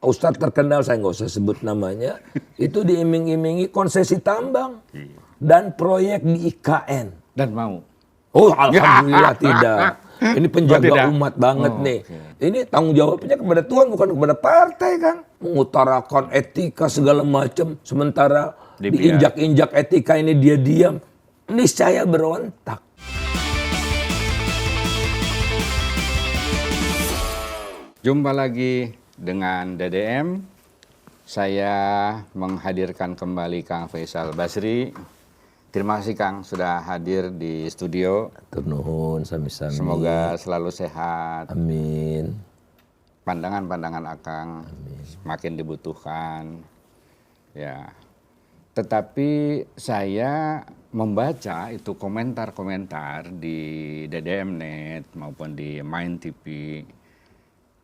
Ustadz terkenal, saya nggak usah sebut namanya, itu diiming-imingi konsesi tambang dan proyek di IKN. Dan mau? Oh, alhamdulillah tidak. Ini penjaga tidak. umat banget nih. Okay. Ini tanggung jawabnya kepada Tuhan, bukan kepada partai, Kang. Mengutarakan etika segala macam, sementara diinjak-injak etika ini dia diam. Niscaya berontak. Jumpa lagi dengan DDM. Saya menghadirkan kembali Kang Faisal Basri. Terima kasih Kang sudah hadir di studio. Nuhun sami-sami. Semoga selalu sehat. Amin. Pandangan-pandangan Akang makin dibutuhkan. Ya. Tetapi saya membaca itu komentar-komentar di DDM.net maupun di Main TV.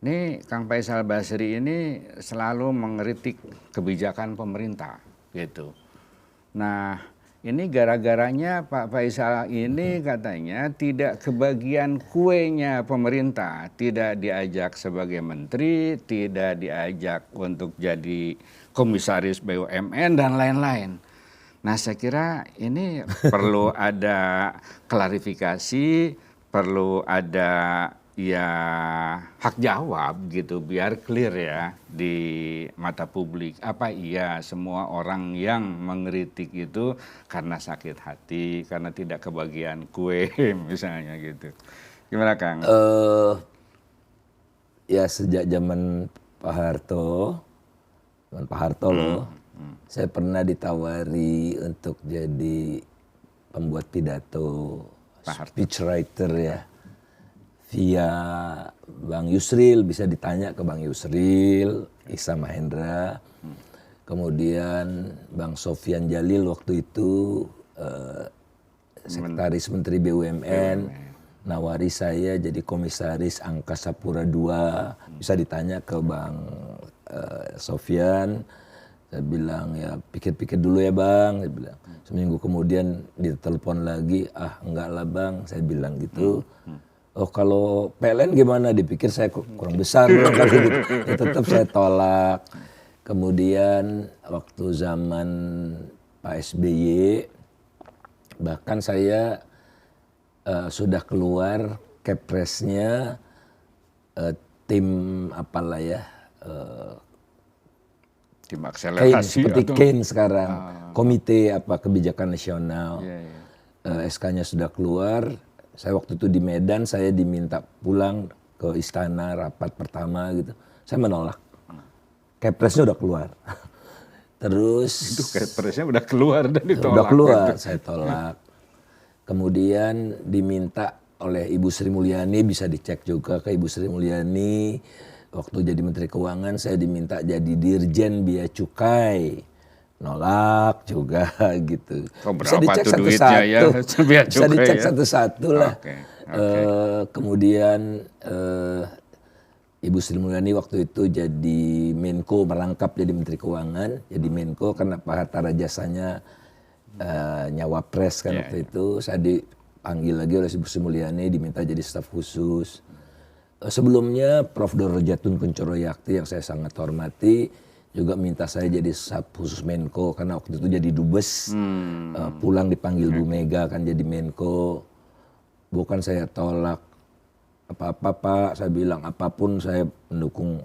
Ini Kang Faisal Basri ini selalu mengkritik kebijakan pemerintah gitu. Nah, ini gara-garanya Pak Faisal ini katanya tidak kebagian kuenya pemerintah, tidak diajak sebagai menteri, tidak diajak untuk jadi komisaris BUMN dan lain-lain. Nah, saya kira ini perlu ada klarifikasi, perlu ada ya hak jawab gitu biar clear ya di mata publik. Apa iya semua orang yang mengkritik itu karena sakit hati, karena tidak kebagian kue misalnya gitu. Gimana Kang? Ya sejak zaman Pak Harto loh, saya pernah ditawari untuk jadi pembuat pidato, speech writer ya. Via Bang Yusril, bisa ditanya ke Bang Yusril, Ihsan Mahendra. Kemudian Bang Sofyan Jalil waktu itu Sekretaris Menteri BUMN, nawari saya jadi komisaris Angkasa Pura II. Bisa ditanya ke Bang Sofyan. Saya bilang ya pikir-pikir dulu ya Bang. Saya bilang. Seminggu kemudian ditelepon lagi, enggak lah Bang, saya bilang gitu. Oh kalau PLN gimana? Dipikir saya kurang besar kali gitu. Ya, tetap saya tolak. Kemudian waktu zaman Pak SBY, bahkan saya sudah keluar kepresnya tim apalah ya, tim akselerasi seperti Keynes sekarang, komite kebijakan nasional. SK-nya sudah keluar. Saya waktu itu di Medan, saya diminta pulang ke istana rapat pertama gitu. Saya menolak. Kepresnya udah keluar. Terus itu kepresnya udah keluar dan ditolak. Udah keluar, saya tolak. Kemudian diminta oleh Ibu Sri Mulyani, bisa dicek juga ke Ibu Sri Mulyani. Waktu jadi Menteri Keuangan saya diminta jadi Dirjen Bea Cukai. Nolak juga gitu. Bisa dicek satu-satu. Ya, bisa dicek satu-satu lah. Kemudian Ibu Sri Mulyani waktu itu jadi Menko, merangkap jadi Menteri Keuangan. Jadi Menko karena Pak Hatta Rajasanya nyawa pres kan waktu itu. Saya dipanggil lagi oleh Ibu Sri Mulyani, diminta jadi staf khusus. Sebelumnya Prof. Doro Jatun Kuncoro Yakti yang saya sangat hormati juga minta saya jadi staf khusus Menko karena waktu itu jadi dubes. Pulang dipanggil Bu Mega kan jadi Menko. Bukan saya tolak apa-apa Pak, saya bilang apapun saya mendukung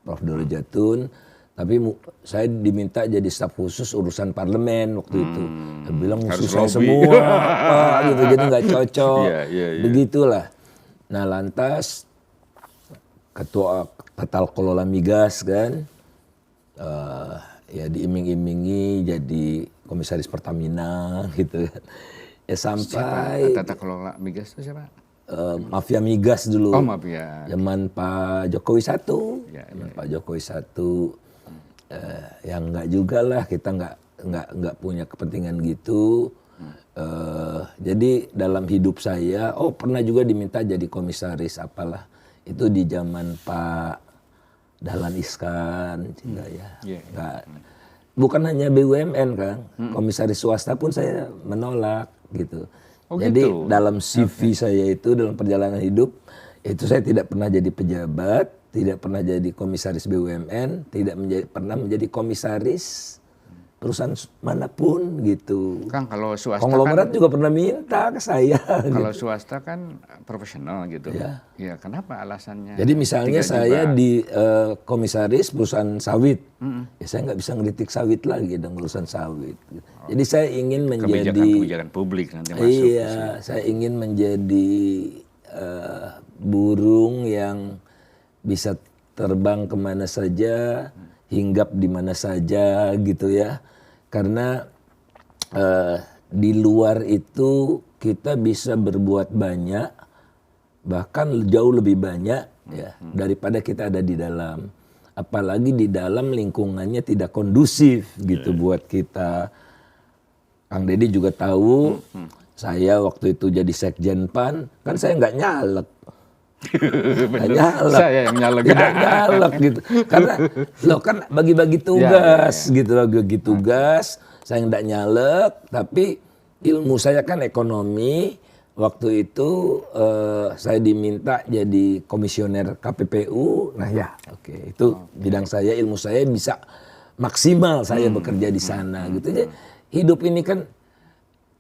Prof. Doro Jatun. Tapi saya diminta jadi staf khusus urusan parlemen waktu itu. Saya bilang musuh saya semua Pak gitu, jadi nggak cocok. Begitulah. Nah lantas ketua Tata Kelola Migas kan, ya diiming-imingi jadi komisaris Pertamina gitu. Ya sampai Tata Kelola Migas itu siapa? Mafia Migas dulu. Oh mafia. Zaman Pak Jokowi I. Zaman Pak Jokowi I. Ya enggak juga lah, kita enggak punya kepentingan gitu. Jadi dalam hidup saya, pernah juga diminta jadi komisaris apalah. Itu di zaman Pak Dahlan Iskan, bukan hanya BUMN kan, komisaris swasta pun saya menolak gitu. Jadi dalam CV saya itu dalam perjalanan hidup itu saya tidak pernah jadi pejabat, tidak pernah jadi komisaris BUMN, tidak pernah menjadi komisaris perusahaan manapun gitu. Kang, kalau swasta Konglomerat kan, juga pernah minta ke saya. kalau Gitu. swasta kan profesional gitu. Ya. Ya, kenapa alasannya? Jadi misalnya 3 saya juta? di komisaris perusahaan sawit, ya saya nggak bisa ngeritik sawit lagi dong urusan sawit. Jadi saya ingin menjadi Kebijakan publik nanti masuk. iya, saya ingin menjadi burung yang bisa terbang kemana saja, hinggap di mana saja gitu ya. Karena di luar itu kita bisa berbuat banyak, bahkan jauh lebih banyak ya daripada kita ada di dalam. Apalagi di dalam lingkungannya tidak kondusif gitu buat kita. Kang Deddy juga tahu, saya waktu itu jadi sekjen PAN, kan saya nggak nyalek. Nggak nyalek. Saya yang nyalek. Tidak nyalek gitu. Karena lo kan bagi-bagi tugas gitu, bagi-bagi tugas. Saya nggak nyalek, tapi ilmu saya kan ekonomi. Waktu itu saya diminta jadi komisioner KPPU. Nah ya, oke, itu bidang saya, ilmu saya bisa maksimal saya bekerja di sana gitu. Jadi hidup ini kan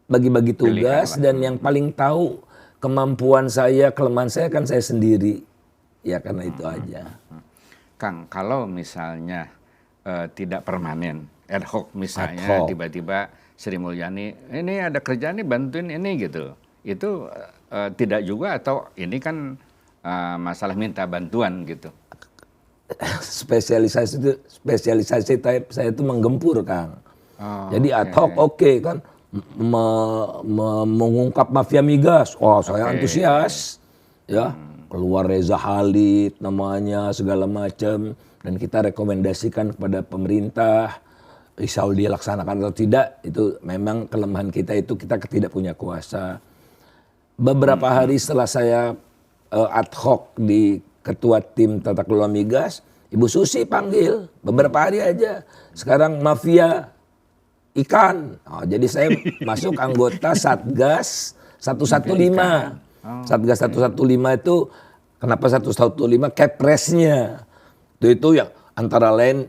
bagi-bagi tugas dan yang paling tahu kemampuan saya, kelemahan saya kan saya sendiri. Ya karena itu aja. Kang, kalau misalnya tidak permanen, ad hoc misalnya tiba-tiba Sri Mulyani, ini ada kerjaan nih bantuin ini gitu. Itu tidak juga atau ini kan masalah minta bantuan gitu. Spesialisasi saya itu menggempur, Kang. Jadi ad hoc oke kan mengungkap mafia migas. Oh, saya antusias. Ya, keluar Reza Khalid namanya segala macam dan kita rekomendasikan kepada pemerintah. Risau dia laksanakan atau tidak, itu memang kelemahan kita itu kita tidak punya kuasa. Beberapa hari setelah saya ad hoc di ketua tim tata kelola migas, Ibu Susi panggil beberapa hari aja. Sekarang mafia ikan. Oh, jadi saya masuk anggota Satgas 115. Satgas 115 itu kenapa 115? Kepresnya. Itu yang antara lain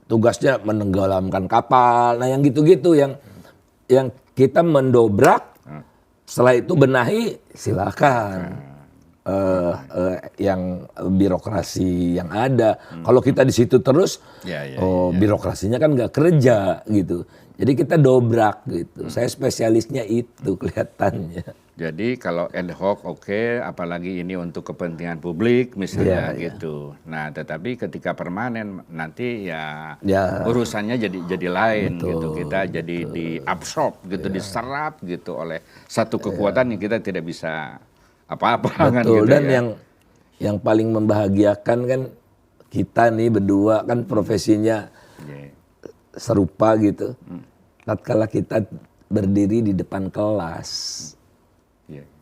tugasnya menenggelamkan kapal. Nah, yang gitu-gitu yang kita mendobrak. Setelah itu benahi silakan. Yang birokrasi yang ada. Kalau kita di situ terus, birokrasinya kan nggak kerja gitu. Jadi kita dobrak gitu. Saya spesialisnya itu kelihatannya. Jadi kalau ad hoc oke, apalagi ini untuk kepentingan publik misalnya gitu. Nah, tetapi ketika permanen nanti ya urusannya jadi lain gitu. Kita jadi diabsorb gitu, diserap gitu oleh satu kekuatan yang kita tidak bisa apa-apa kan gitu. Dan yang paling membahagiakan kan kita nih berdua kan profesinya serupa gitu. Tatkala kita berdiri di depan kelas,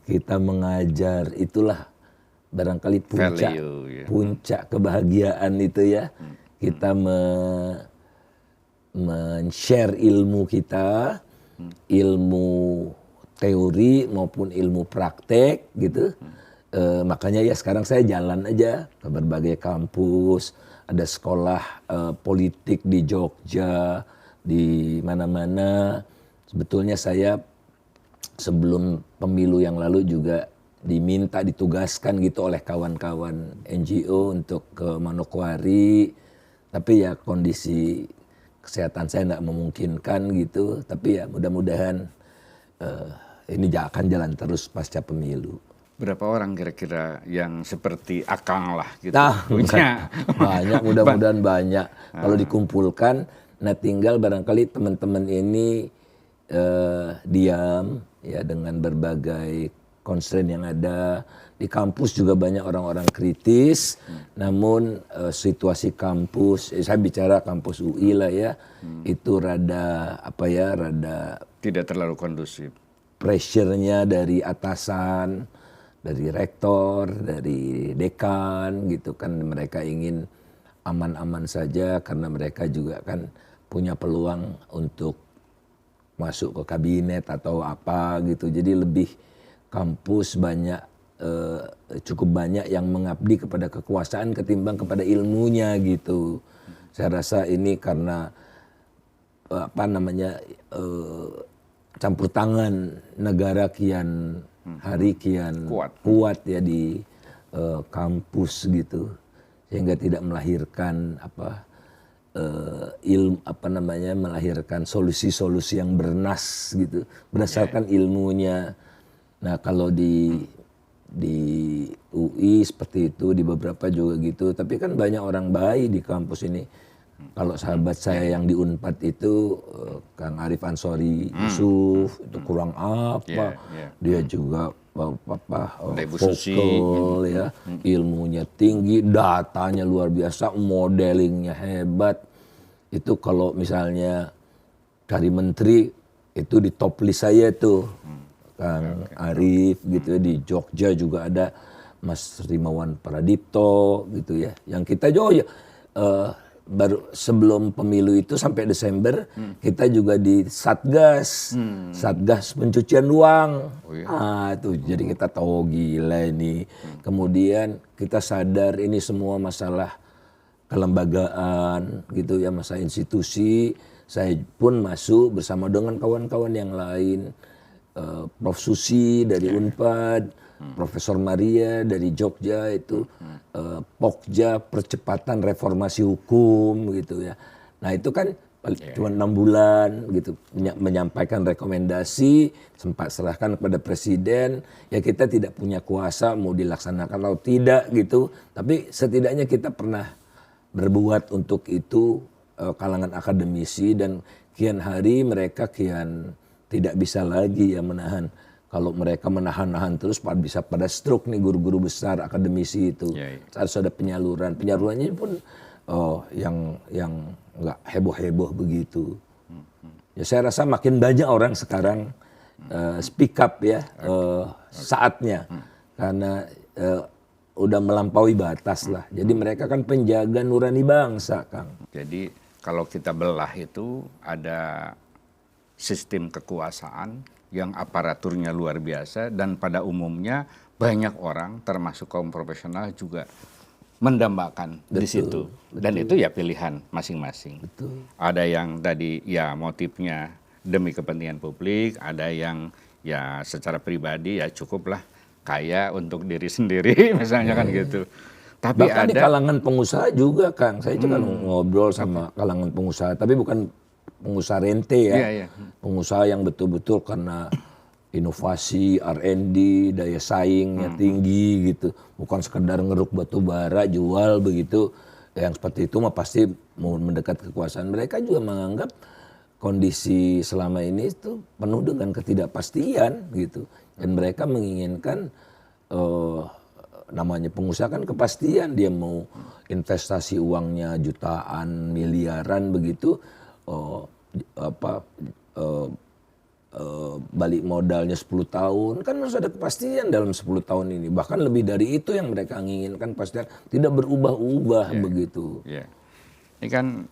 kita mengajar, itulah barangkali puncak kebahagiaan itu ya. Kita men-share ilmu kita, ilmu teori maupun ilmu praktek gitu. Makanya ya sekarang saya jalan aja ke berbagai kampus, ada sekolah politik di Jogja, di mana-mana. Sebetulnya saya sebelum pemilu yang lalu juga ditugaskan gitu oleh kawan-kawan NGO untuk ke Manokwari. Tapi ya kondisi kesehatan saya tidak memungkinkan gitu. Tapi ya mudah-mudahan ini akan jalan terus pasca pemilu. Berapa orang kira-kira yang seperti Akang lah gitu? Nah, punya banyak, mudah-mudahan banyak. Kalau dikumpulkan, nah tinggal barangkali teman-teman ini diam ya dengan berbagai constraint yang ada. Di kampus juga banyak orang-orang kritis, namun situasi kampus, saya bicara kampus UI lah ya, itu rada tidak terlalu kondusif. Pressure-nya dari atasan, dari rektor, dari dekan gitu kan, mereka ingin aman-aman saja karena mereka juga kan punya peluang untuk masuk ke kabinet atau apa gitu. Jadi lebih kampus banyak cukup banyak yang mengabdi kepada kekuasaan ketimbang kepada ilmunya gitu. Saya rasa ini karena campur tangan negara kian hari kian kuat ya di kampus gitu, sehingga tidak melahirkan melahirkan solusi-solusi yang bernas gitu berdasarkan ilmunya. Nah kalau di UI seperti itu, di beberapa juga gitu, tapi kan banyak orang baik di kampus ini. Kalau sahabat saya yang di Unpad itu Kang Arif Ansori Yusuf itu kurang apa, dia juga vokal ya, ilmunya tinggi, datanya luar biasa, modelingnya hebat. Itu kalau misalnya dari menteri itu di top list saya tuh Kang Arif gitu ya. Di Jogja juga ada Mas Rimawan Pradipto gitu ya, yang kita juga baru sebelum pemilu itu sampai Desember kita juga di Satgas pencucian uang. Itu jadi kita tahu gila ini. Kemudian kita sadar ini semua masalah kelembagaan gitu ya, masalah institusi. Saya pun masuk bersama dengan kawan-kawan yang lain, Prof Susi dari Unpad, Profesor Maria dari Jogja itu, Pokja percepatan reformasi hukum gitu ya. Nah itu kan cuma 6 bulan gitu menyampaikan rekomendasi, sempat serahkan kepada presiden. Ya kita tidak punya kuasa mau dilaksanakan atau tidak gitu, tapi setidaknya kita pernah berbuat untuk itu, kalangan akademisi, dan kian hari mereka kian tidak bisa lagi ya menahan. Kalau mereka menahan-nahan terus bisa pada stroke nih guru-guru besar akademisi itu. Harus ada penyalurannya pun yang nggak heboh-heboh begitu. Ya saya rasa makin banyak orang sekarang speak up ya, saatnya, karena udah melampaui batas lah. Jadi mereka kan penjaga nurani bangsa, Kang. Jadi kalau kita belah itu ada sistem kekuasaan yang aparaturnya luar biasa, dan pada umumnya banyak orang termasuk kaum profesional juga mendambakan di situ. Dan itu ya pilihan masing-masing. Ada yang tadi ya motifnya demi kepentingan publik, ada yang ya secara pribadi ya cukuplah kaya untuk diri sendiri misalnya kan gitu. Tapi bahkan ada di kalangan pengusaha juga, Kang. Saya juga ngobrol sama kalangan pengusaha, tapi bukan pengusaha rente ya, pengusaha yang betul-betul karena inovasi, R&D, daya saingnya tinggi gitu, bukan sekedar ngeruk batu bara jual begitu. Yang seperti itu mah pasti mau mendekat kekuasaan. Mereka juga menganggap kondisi selama ini itu penuh dengan ketidakpastian gitu, dan mereka menginginkan namanya pengusaha kan kepastian, dia mau investasi uangnya jutaan, miliaran begitu. Balik modalnya 10 tahun, kan harus ada kepastian dalam 10 tahun ini. Bahkan lebih dari itu yang mereka inginkan, pastinya tidak berubah-ubah begitu. Ini kan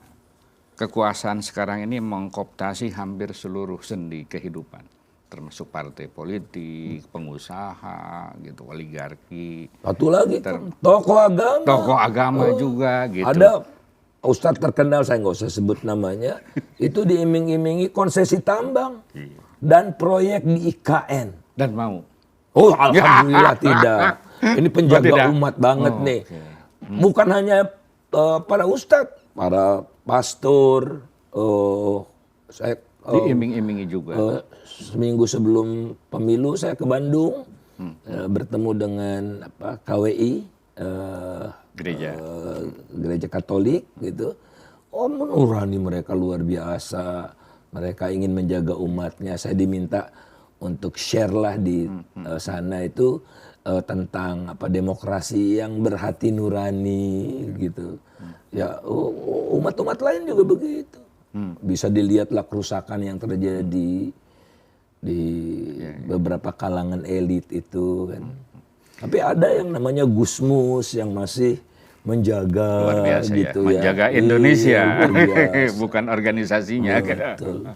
kekuasaan sekarang ini mengkooptasi hampir seluruh sendi kehidupan, termasuk partai politik, pengusaha, gitu, oligarki. Satu lagi tokoh agama juga gitu. Ada Ustadz terkenal, saya nggak usah sebut namanya, itu diiming-imingi konsesi tambang dan proyek di IKN. Dan mau? Oh alhamdulillah tidak. Ini penjaga umat banget nih. Bukan hanya para ustadz, para pastor. Saya diiming-imingi juga. Seminggu sebelum pemilu saya ke Bandung, bertemu dengan KWI. Gereja Katolik gitu. Menurani mereka luar biasa. Mereka ingin menjaga umatnya. Saya diminta untuk share lah di sana itu tentang demokrasi yang berhati nurani gitu. Ya umat-umat lain juga begitu. Bisa dilihatlah kerusakan yang terjadi di beberapa kalangan elit itu kan. Tapi ada yang namanya Gusmus yang masih menjaga luar biasa gitu ya. Menjaga Indonesia, bukan organisasinya. Betul.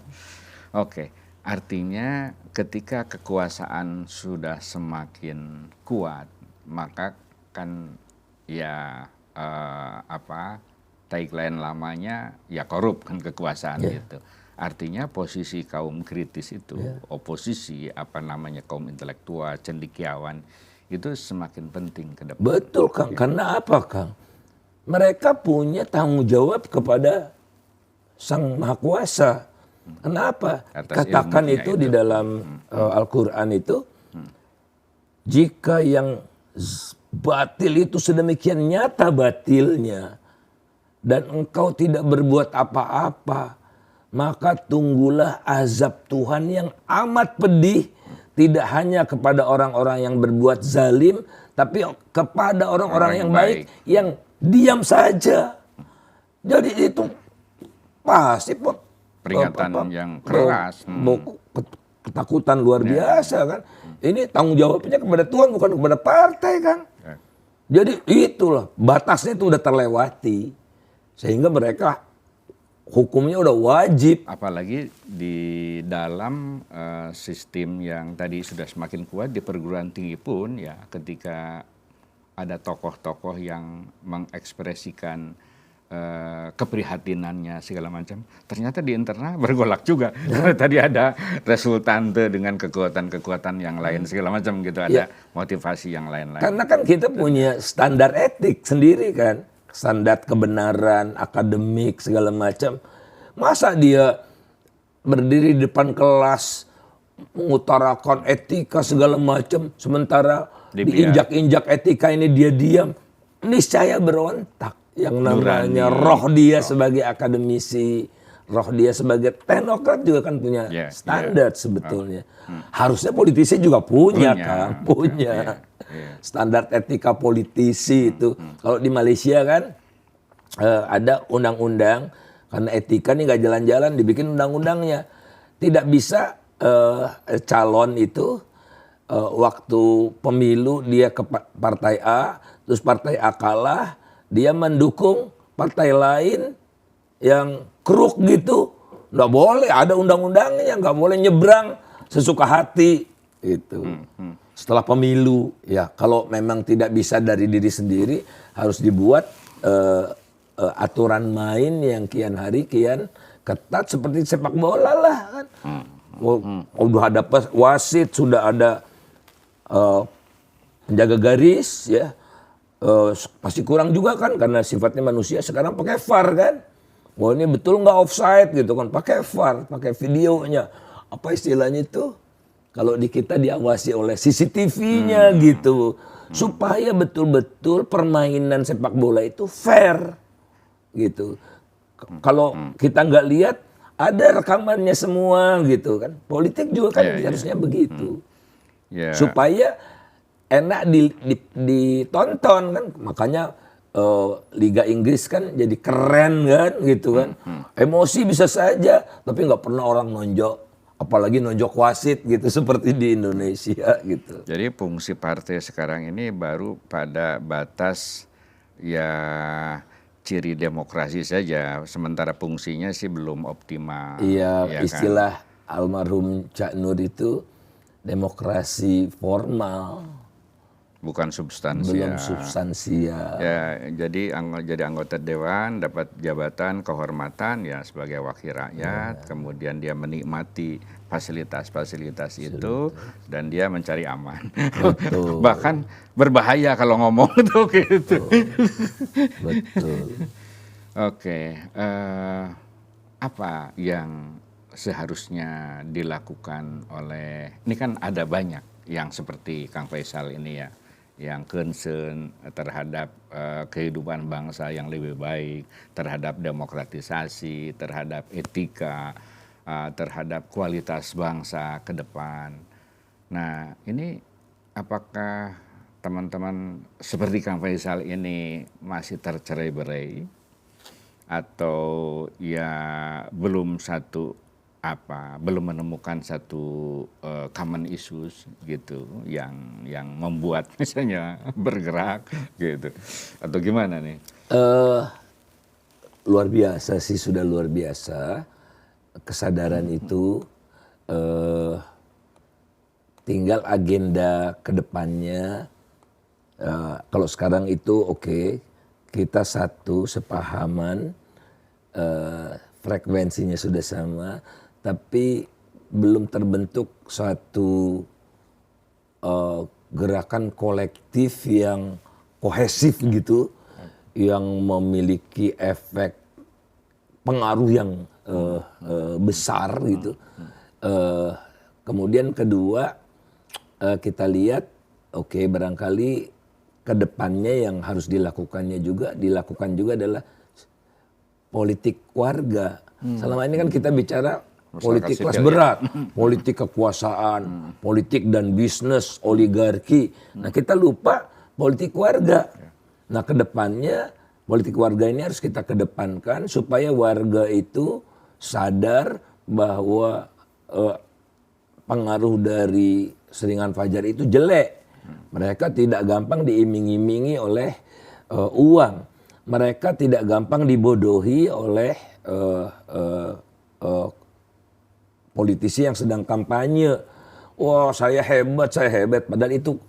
Oke. Artinya ketika kekuasaan sudah semakin kuat, maka kan ya tagline lamanya ya korup kan kekuasaan gitu. Artinya posisi kaum kritis itu, oposisi kaum intelektual, cendekiawan itu semakin penting ke depan. Betul Kang, karena apa Kang? Mereka punya tanggung jawab kepada Sang Maha Kuasa. Kenapa? Katakan itu di dalam Al-Quran itu, jika yang batil itu sedemikian nyata batilnya, dan engkau tidak berbuat apa-apa, maka tunggulah azab Tuhan yang amat pedih, tidak hanya kepada orang-orang yang berbuat zalim, tapi kepada orang-orang yang baik, yang diam saja. Jadi itu pasti peringatan yang keras, ketakutan luar biasa kan. Ini tanggung jawabnya kepada Tuhan, bukan kepada partai kan. Jadi itulah batasnya itu udah terlewati, sehingga mereka hukumnya udah wajib. Apalagi di dalam sistem yang tadi sudah semakin kuat di perguruan tinggi pun ya, ketika ada tokoh-tokoh yang mengekspresikan keprihatinannya segala macam, ternyata di internal bergolak juga. Karena tadi ada resultante dengan kekuatan-kekuatan yang lain segala macam gitu, ada motivasi yang lain-lain. Karena kan kita punya standar etik sendiri kan, standar kebenaran akademik segala macam. Masa dia berdiri di depan kelas mengutarakan etika segala macam, sementara diinjak-injak etika ini dia diam, niscaya berontak. Yang namanya roh dia sebagai akademisi, roh dia sebagai teknokrat juga kan punya standar sebetulnya. Harusnya politisi juga punya kan, punya standar etika politisi itu. Kalau di Malaysia kan ada undang-undang, karena etika ini nggak jalan-jalan, dibikin undang-undangnya. Tidak bisa calon itu waktu pemilu dia ke partai A, terus partai A kalah, dia mendukung partai lain yang keruk gitu. Nggak boleh, ada undang-undangnya, nggak boleh nyebrang sesuka hati itu. Setelah pemilu, ya kalau memang tidak bisa dari diri sendiri, harus dibuat aturan main yang kian hari kian ketat seperti sepak bola lah kan. Udah ada wasit, sudah ada penjaga garis ya. Pasti kurang juga kan, karena sifatnya manusia. Sekarang pakai VAR kan, wah ini betul nggak offside gitu kan, pakai VAR, pakai videonya, apa istilahnya itu, kalau di kita diawasi oleh CCTV-nya gitu, supaya betul-betul permainan sepak bola itu fair gitu. Kalau kita nggak lihat, ada rekamannya semua gitu kan. Politik juga kan harusnya begitu, supaya enak ditonton kan. Makanya Liga Inggris kan jadi keren kan gitu kan. Emosi bisa saja, tapi nggak pernah orang nonjok, apalagi nonjok wasit gitu seperti di Indonesia gitu. Jadi fungsi partai sekarang ini baru pada batas ya ciri demokrasi saja, sementara fungsinya sih belum optimal. Iya, ya istilah kan? Almarhum Cak Nur itu demokrasi formal, bukan substansial. Belum substansial. Ya, jadi anggota dewan dapat jabatan kehormatan ya sebagai wakil rakyat, kemudian dia menikmati fasilitas-fasilitas itu dan dia mencari aman. Bahkan berbahaya kalau ngomong tuh gitu. Betul. Oke, apa yang seharusnya dilakukan oleh, ini kan ada banyak yang seperti Kang Faisal ini ya, yang concern terhadap kehidupan bangsa yang lebih baik, terhadap demokratisasi, terhadap etika, terhadap kualitas bangsa ke depan. Nah, ini apakah teman-teman seperti Kang Faisal ini masih tercerai-berai atau ya belum menemukan satu common issues gitu yang membuat misalnya bergerak gitu, atau gimana nih? Luar biasa sih, sudah luar biasa kesadaran itu tinggal agenda kedepannya. Kalau sekarang itu oke, kita satu sepahaman, frekuensinya sudah sama, tapi belum terbentuk suatu gerakan kolektif yang kohesif gitu, yang memiliki efek pengaruh yang besar gitu. Kemudian kedua, kita lihat oke, barangkali kedepannya yang harus dilakukan juga adalah politik warga. Selama ini kan kita bicara politik kelas berat, politik kekuasaan, politik dan bisnis, oligarki. Nah, kita lupa politik warga. Nah, kedepannya politik warga ini harus kita kedepankan supaya warga itu sadar bahwa pengaruh dari seringan fajar itu jelek. Mereka tidak gampang diiming-imingi oleh uang. Mereka tidak gampang dibodohi oleh politisi yang sedang kampanye. Wah, saya hebat. Padahal itu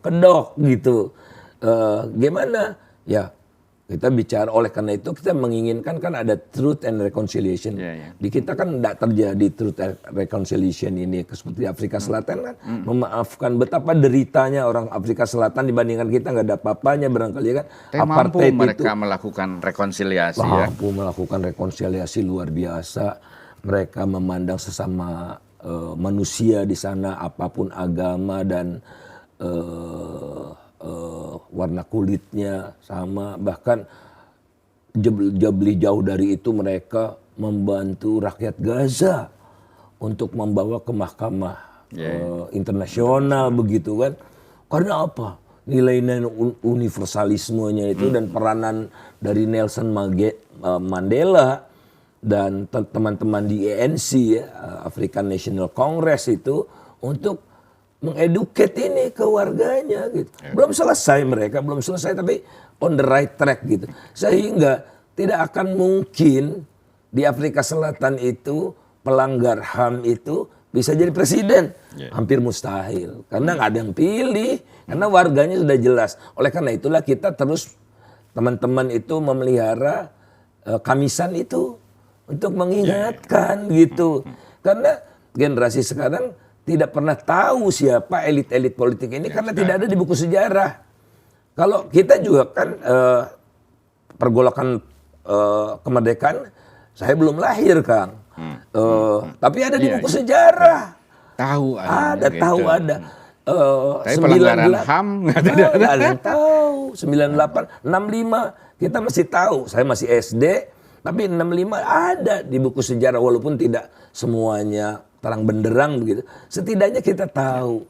kedok gitu. Gimana? Ya, kita bicara, oleh karena itu kita menginginkan kan ada truth and reconciliation. Di kita kan tidak terjadi truth and reconciliation ini. Seperti Afrika Selatan kan memaafkan, betapa deritanya orang Afrika Selatan dibandingkan kita, nggak ada apa-apanya barangkali kan. Mampu mereka melakukan rekonsiliasi. Mampu melakukan rekonsiliasi luar biasa. Mereka memandang sesama manusia di sana, apapun agama dan warna kulitnya sama. Bahkan jauh dari itu mereka membantu rakyat Gaza untuk membawa ke mahkamah internasional begitu kan. Karena apa? Nilai-nilai universalismenya itu dan peranan dari Nelson Mandela dan teman-teman di ANC ya, African National Congress itu, untuk mengeduket ini ke warganya gitu. Belum selesai tapi on the right track gitu. Sehingga tidak akan mungkin di Afrika Selatan itu pelanggar HAM itu bisa jadi presiden. Hampir mustahil. Karena nggak ada yang pilih. Karena warganya sudah jelas. Oleh karena itulah kita terus, teman-teman itu memelihara kamisan itu untuk mengingatkan gitu. Karena generasi sekarang tidak pernah tahu siapa elit-elit politik ini karena tidak ada di buku sejarah. Kalau kita juga kan pergolakan kemerdekaan, saya belum lahir Kang. Tapi ada di buku sejarah. Tahu ada. Tahu ada. Tapi pelanggaran HAM nggak ada yang tahu. 98, 65 kita masih tahu. Saya masih SD, tapi 65 ada di buku sejarah walaupun tidak semuanya terang benderang begitu. Setidaknya kita tahu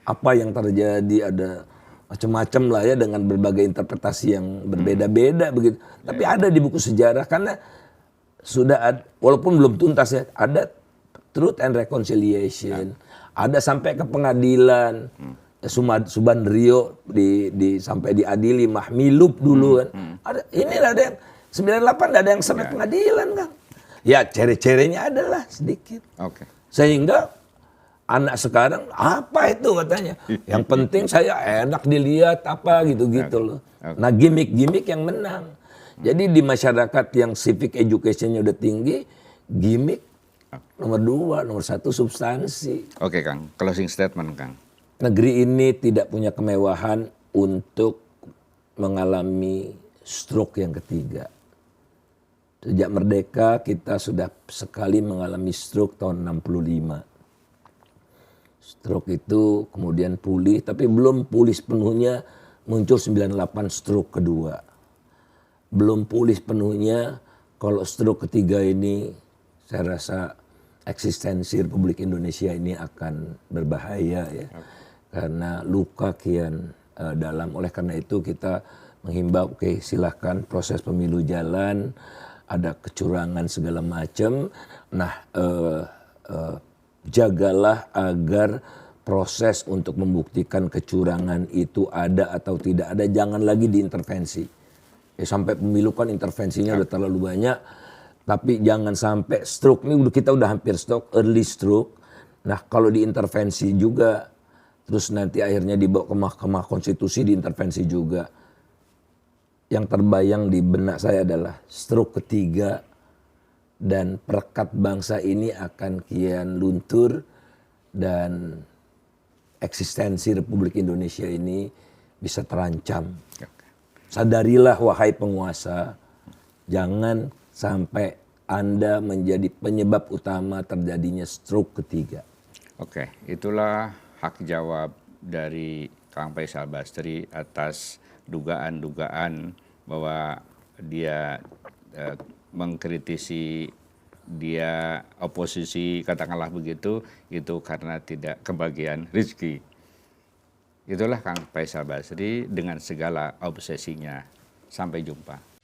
apa yang terjadi, ada macam-macam lah ya dengan berbagai interpretasi yang berbeda-beda begitu. Tapi ada di buku sejarah karena sudah ada, walaupun belum tuntas ya, ada truth and reconciliation. Ada sampai ke pengadilan. Subandrio sampai diadili Mahmilub dulu kan. Inilah ada yang 98 ada yang sampai pengadilan Kang. Ya cere-cerenya adalah sedikit. Sehingga anak sekarang apa itu katanya. Yang penting saya enak dilihat apa gitu-gitu loh. Nah gimmick-gimmick yang menang. Jadi di masyarakat yang civic education-nya udah tinggi, gimmick nomor 2, nomor 1 substansi. Oke Kang, closing statement Kang. Negeri ini tidak punya kemewahan untuk mengalami stroke yang ketiga. Sejak merdeka kita sudah sekali mengalami stroke tahun 65. Stroke itu kemudian pulih, tapi belum pulih sepenuhnya, muncul 98 stroke kedua. Belum pulih sepenuhnya, kalau stroke ketiga ini saya rasa eksistensi Republik Indonesia ini akan berbahaya ya. Karena luka kian dalam. Oleh karena itu kita menghimbau, silahkan proses pemilu jalan, ada kecurangan segala macam. Nah, jagalah agar proses untuk membuktikan kecurangan itu ada atau tidak ada, jangan lagi diintervensi. Sampai pemilu kan intervensinya udah terlalu banyak, tapi jangan sampai stroke ini kita udah hampir stroke, early stroke. Nah kalau diintervensi juga, terus nanti akhirnya dibawa ke Mahkamah Konstitusi diintervensi juga. Yang terbayang di benak saya adalah stroke ketiga dan perekat bangsa ini akan kian luntur dan eksistensi Republik Indonesia ini bisa terancam. Sadarilah wahai penguasa, jangan sampai Anda menjadi penyebab utama terjadinya stroke ketiga. Oke, itulah hak jawab dari Kang Faisal Basri atas dugaan-dugaan bahwa dia mengkritisi, dia oposisi, katakanlah begitu, itu karena tidak kebagian rezeki. Itulah Kang Faisal Basri dengan segala obsesinya. Sampai jumpa.